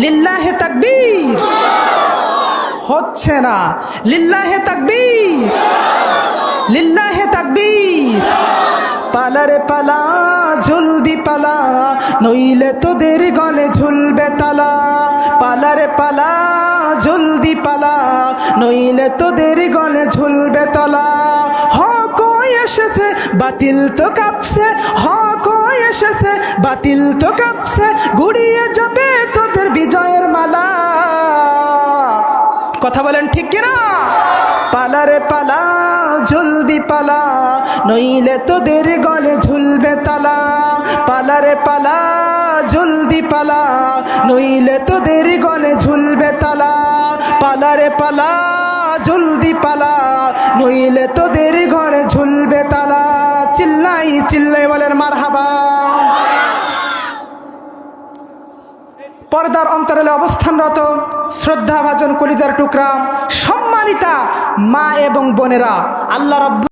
লিল্লাহে তাকবীর। হচ্ছে না। লিল্লাহে তাকবীর, লিল্লাহে তাকবীর। পালারে পালা, জলদি পালা, নইলে তোদের গলে ঝুলবে তালা। পালারে পালা, জলদি পালা, নইলে তোদের গলে ঝুলবে তালা। হক এসেছে, বাতিল তো কাঁপছে, হক এসেছে, বাতিল তো কাঁপছে, গুড়িয়ে যাবে তোদের বিজয়ের মালা। কথা বলেন ঠিক কিনা? পালারে পালা, জলদি পালা, নইলে তোদের গলে ঝুলবে তালা। পালারে পালা, জলদি পালা, নইলে তোদের গলে ঝুলবে তালা। পালারে পালা, জলদি পালা, নইলে তোদের ঘরে ঝুলবে তালা। চিল্লাই চিল্লাই বলেন মারহাবা। পর্দার অন্তরালে অবস্থানরত শ্রদ্ধাভাজন কলিজার টুকরা সম্মানিতা মা এবং বোনেরা, আল্লাহ রাব্বুল